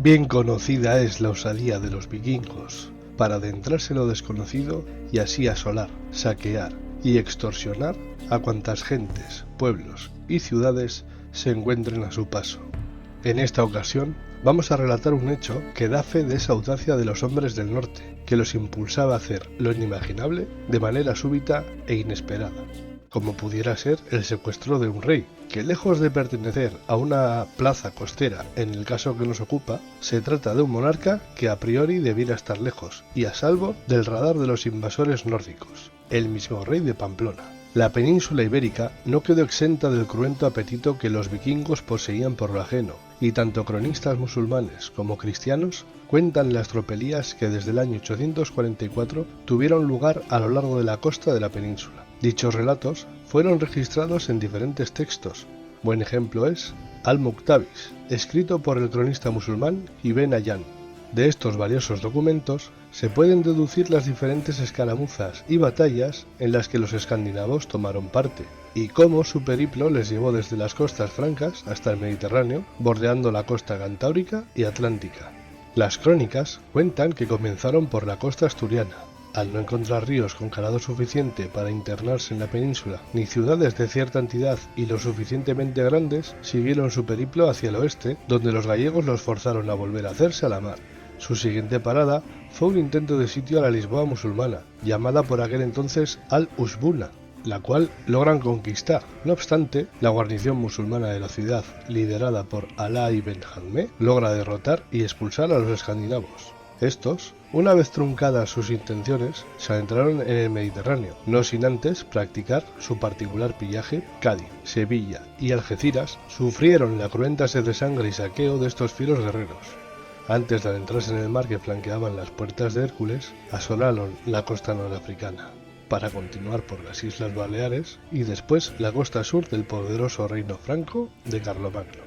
Bien conocida es la osadía de los vikingos para adentrarse en lo desconocido y así asolar, saquear y extorsionar a cuantas gentes, pueblos y ciudades se encuentren a su paso. En esta ocasión vamos a relatar un hecho que da fe de esa audacia de los hombres del norte, que los impulsaba a hacer lo inimaginable de manera súbita e inesperada, como pudiera ser el secuestro de un rey, que lejos de pertenecer a una plaza costera en el caso que nos ocupa, se trata de un monarca que a priori debiera estar lejos y a salvo del radar de los invasores nórdicos, el mismo rey de Pamplona. La península ibérica no quedó exenta del cruento apetito que los vikingos poseían por lo ajeno, y tanto cronistas musulmanes como cristianos cuentan las tropelías que desde el año 844 tuvieron lugar a lo largo de la costa de la península. Dichos relatos fueron registrados en diferentes textos. Buen ejemplo es Al-Muktabis, escrito por el cronista musulmán Ibn Ayyan. De estos valiosos documentos se pueden deducir las diferentes escaramuzas y batallas en las que los escandinavos tomaron parte, y cómo su periplo les llevó desde las costas francas hasta el Mediterráneo, bordeando la costa cantábrica y atlántica. Las crónicas cuentan que comenzaron por la costa asturiana. Al no encontrar ríos con calado suficiente para internarse en la península, ni ciudades de cierta entidad y lo suficientemente grandes, siguieron su periplo hacia el oeste, donde los gallegos los forzaron a volver a hacerse a la mar. Su siguiente parada fue un intento de sitio a la Lisboa musulmana, llamada por aquel entonces Al-Usbuna, la cual logran conquistar. No obstante, la guarnición musulmana de la ciudad, liderada por Alá ibn Hamé, logra derrotar y expulsar a los escandinavos. Estos, una vez truncadas sus intenciones, se adentraron en el Mediterráneo, no sin antes practicar su particular pillaje. Cádiz, Sevilla y Algeciras sufrieron la cruenta sed de sangre y saqueo de estos fieros guerreros. Antes de adentrarse en el mar que flanqueaban las puertas de Hércules, asolaron la costa norafricana, para continuar por las Islas Baleares y después la costa sur del poderoso reino franco de Carlomagno.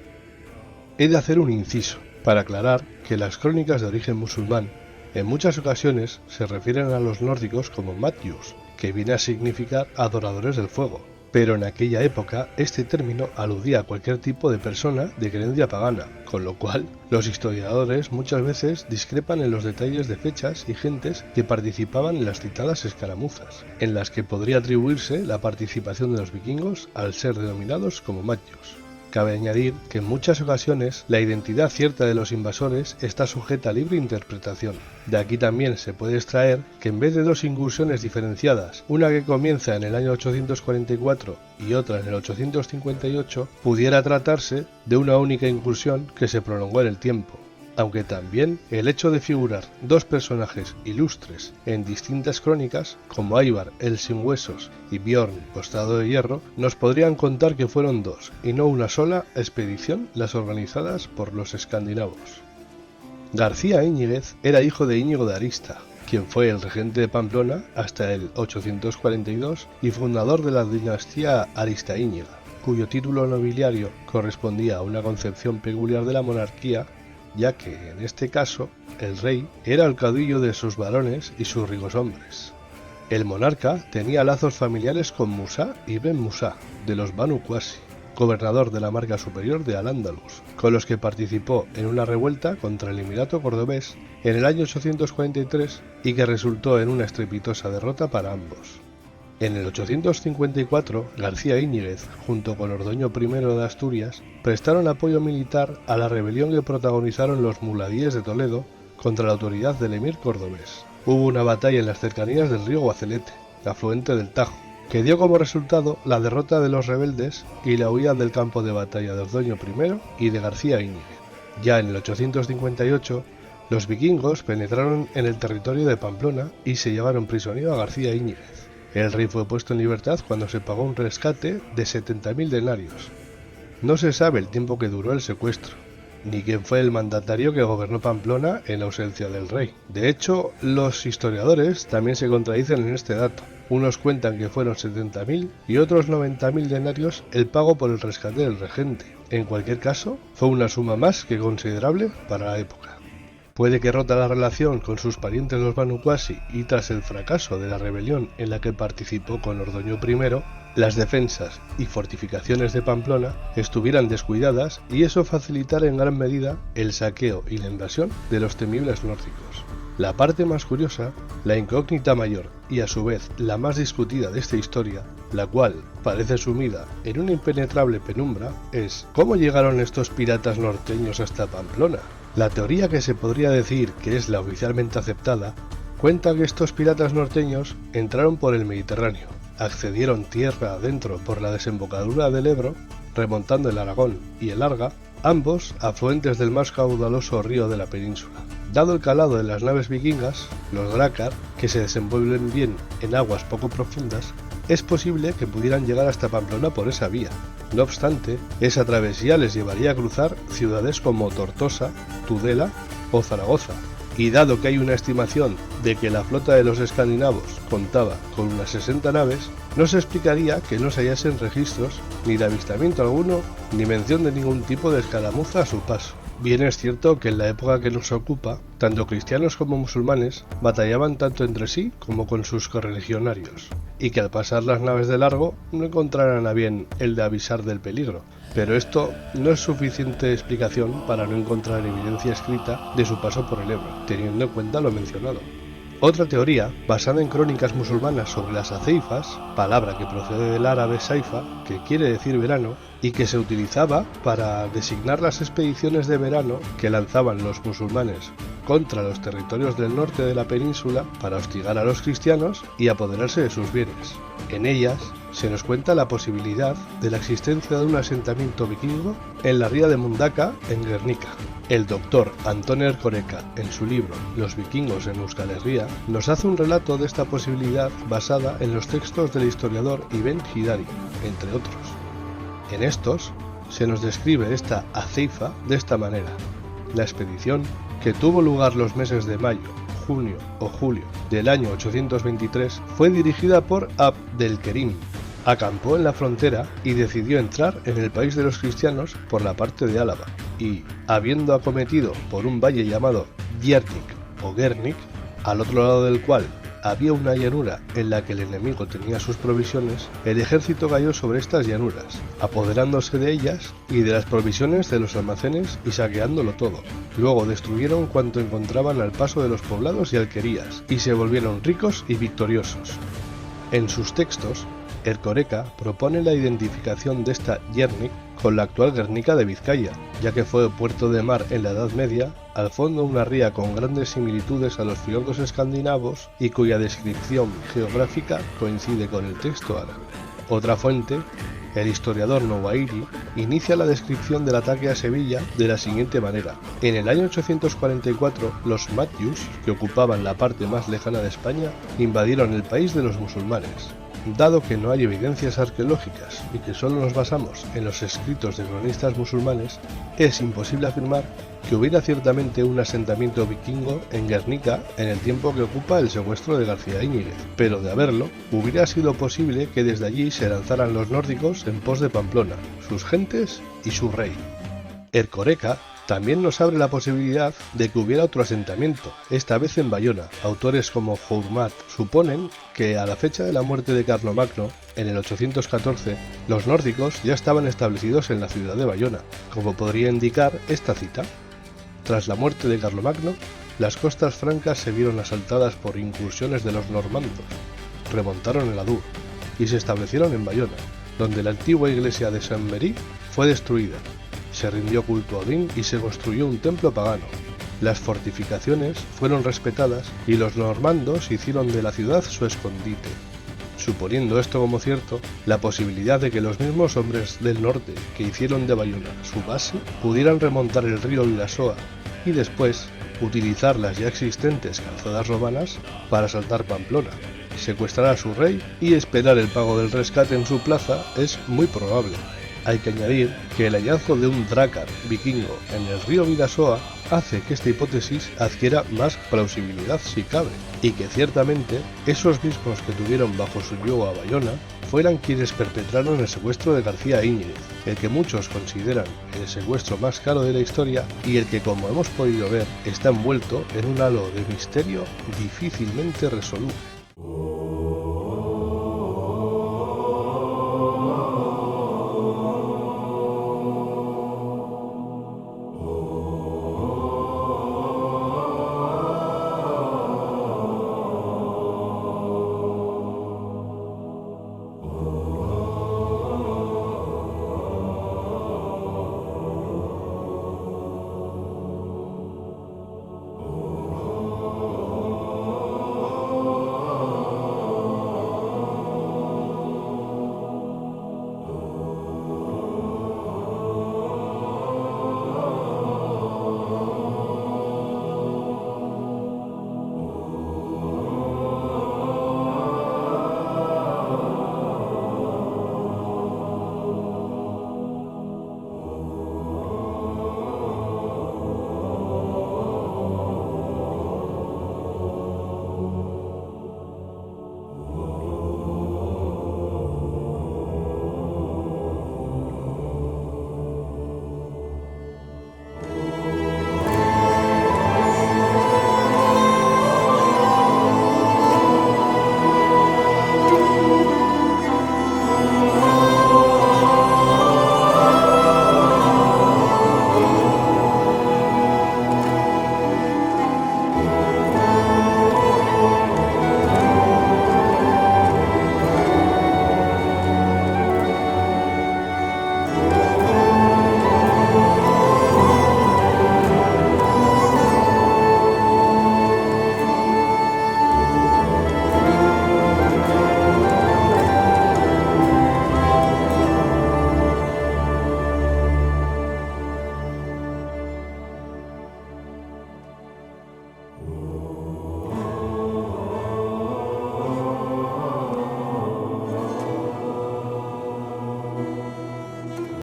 He de hacer un inciso para aclarar que las crónicas de origen musulmán en muchas ocasiones se refieren a los nórdicos como Matjus, que viene a significar adoradores del fuego, pero en aquella época este término aludía a cualquier tipo de persona de creencia pagana, con lo cual los historiadores muchas veces discrepan en los detalles de fechas y gentes que participaban en las citadas escaramuzas, en las que podría atribuirse la participación de los vikingos al ser denominados como Matjus. Cabe añadir que en muchas ocasiones la identidad cierta de los invasores está sujeta a libre interpretación. De aquí también se puede extraer que en vez de dos incursiones diferenciadas, una que comienza en el año 844 y otra en el 858, pudiera tratarse de una única incursión que se prolongó en el tiempo. Aunque también el hecho de figurar dos personajes ilustres en distintas crónicas, como Ivar el sin huesos y Bjorn costado de hierro, nos podrían contar que fueron dos, y no una sola expedición las organizadas por los escandinavos. García Íñiguez era hijo de Íñigo de Arista, quien fue el regente de Pamplona hasta el 842 y fundador de la dinastía Aristaíñiga, cuyo título nobiliario correspondía a una concepción peculiar de la monarquía, ya que, en este caso, el rey era el caudillo de sus varones y sus ricos hombres. El monarca tenía lazos familiares con Musa ibn Musa, de los Banu Qasi, gobernador de la Marca Superior de Al-Ándalus, con los que participó en una revuelta contra el Emirato Cordobés en el año 843 y que resultó en una estrepitosa derrota para ambos. En el 854, García Íñiguez, junto con Ordoño I de Asturias, prestaron apoyo militar a la rebelión que protagonizaron los muladíes de Toledo contra la autoridad del emir cordobés. Hubo una batalla en las cercanías del río Guacelete, afluente del Tajo, que dio como resultado la derrota de los rebeldes y la huida del campo de batalla de Ordoño I y de García Íñiguez. Ya en el 858, los vikingos penetraron en el territorio de Pamplona y se llevaron prisionero a García Íñiguez. El rey fue puesto en libertad cuando se pagó un rescate de 70.000 denarios. No se sabe el tiempo que duró el secuestro, ni quién fue el mandatario que gobernó Pamplona en ausencia del rey. De hecho, los historiadores también se contradicen en este dato. Unos cuentan que fueron 70.000 y otros 90.000 denarios el pago por el rescate del regente. En cualquier caso, fue una suma más que considerable para la época. Puede que rota la relación con sus parientes los Banuquasi y tras el fracaso de la rebelión en la que participó con Ordoño I, las defensas y fortificaciones de Pamplona estuvieran descuidadas y eso facilitara en gran medida el saqueo y la invasión de los temibles nórdicos. La parte más curiosa, la incógnita mayor y a su vez la más discutida de esta historia, la cual parece sumida en una impenetrable penumbra, es ¿cómo llegaron estos piratas norteños hasta Pamplona? La teoría que se podría decir que es la oficialmente aceptada, cuenta que estos piratas norteños entraron por el Mediterráneo, accedieron tierra adentro por la desembocadura del Ebro, remontando el Aragón y el Arga, ambos afluentes del más caudaloso río de la península. Dado el calado de las naves vikingas, los drácar, que se desenvuelven bien en aguas poco profundas, es posible que pudieran llegar hasta Pamplona por esa vía. No obstante, esa travesía les llevaría a cruzar ciudades como Tortosa, Tudela o Zaragoza, y dado que hay una estimación de que la flota de los escandinavos contaba con unas 60 naves, no se explicaría que no se hallasen registros ni de avistamiento alguno ni mención de ningún tipo de escaramuza a su paso. Bien es cierto que en la época que nos ocupa, tanto cristianos como musulmanes batallaban tanto entre sí como con sus correligionarios, y que al pasar las naves de largo no encontraran a bien el de avisar del peligro, pero esto no es suficiente explicación para no encontrar evidencia escrita de su paso por el Ebro, teniendo en cuenta lo mencionado. Otra teoría, basada en crónicas musulmanas sobre las aceifas, palabra que procede del árabe saifa, que quiere decir verano, y que se utilizaba para designar las expediciones de verano que lanzaban los musulmanes contra los territorios del norte de la península para hostigar a los cristianos y apoderarse de sus bienes. En ellas se nos cuenta la posibilidad de la existencia de un asentamiento vikingo en la ría de Mundaka, en Guernica. El doctor Antón Erkoreka, en su libro Los vikingos en Euskal Herria, nos hace un relato de esta posibilidad basada en los textos del historiador Ibn Hidari, entre otros. En estos se nos describe esta aceifa de esta manera: la expedición, que tuvo lugar los meses de mayo, junio o julio del año 823, fue dirigida por Abdelkerim. Acampó en la frontera y decidió entrar en el país de los cristianos por la parte de Álava, y, habiendo acometido por un valle llamado Giernik o Gernik, al otro lado del cual había una llanura en la que el enemigo tenía sus provisiones, el ejército cayó sobre estas llanuras, apoderándose de ellas y de las provisiones de los almacenes y saqueándolo todo. Luego destruyeron cuanto encontraban al paso de los poblados y alquerías, y se volvieron ricos y victoriosos. En sus textos, Erkoreka propone la identificación de esta Giernik con la actual Guernica de Vizcaya, ya que fue puerto de mar en la Edad Media, al fondo una ría con grandes similitudes a los fiordos escandinavos y cuya descripción geográfica coincide con el texto árabe. Otra fuente, el historiador Nowairi, inicia la descripción del ataque a Sevilla de la siguiente manera: en el año 844, los Magyus, que ocupaban la parte más lejana de España, invadieron el país de los musulmanes. Dado que no hay evidencias arqueológicas y que solo nos basamos en los escritos de cronistas musulmanes, es imposible afirmar que hubiera ciertamente un asentamiento vikingo en Guernica en el tiempo que ocupa el secuestro de García Íñiguez, pero de haberlo, hubiera sido posible que desde allí se lanzaran los nórdicos en pos de Pamplona, sus gentes y su rey. Erkoreka también nos abre la posibilidad de que hubiera otro asentamiento, esta vez en Bayona. Autores como Jourmat suponen que a la fecha de la muerte de Carlomagno, en el 814, los nórdicos ya estaban establecidos en la ciudad de Bayona, como podría indicar esta cita. Tras la muerte de Carlomagno, las costas francas se vieron asaltadas por incursiones de los normandos, remontaron el Adour y se establecieron en Bayona, donde la antigua iglesia de Saint-Méry fue destruida. Se rindió culto a Odín y se construyó un templo pagano. Las fortificaciones fueron respetadas y los normandos hicieron de la ciudad su escondite. Suponiendo esto como cierto, la posibilidad de que los mismos hombres del norte que hicieron de Bayona su base pudieran remontar el río Vidasoa y después utilizar las ya existentes calzadas romanas para asaltar Pamplona, secuestrar a su rey y esperar el pago del rescate en su plaza es muy probable. Hay que añadir que el hallazgo de un drácar vikingo en el río Vidasoa hace que esta hipótesis adquiera más plausibilidad si cabe, y que ciertamente esos mismos que tuvieron bajo su yugo a Bayona fueran quienes perpetraron el secuestro de García Íñiguez. el que muchos consideran el secuestro más caro de la historia y el que, como hemos podido ver, está envuelto en un halo de misterio difícilmente resoluble.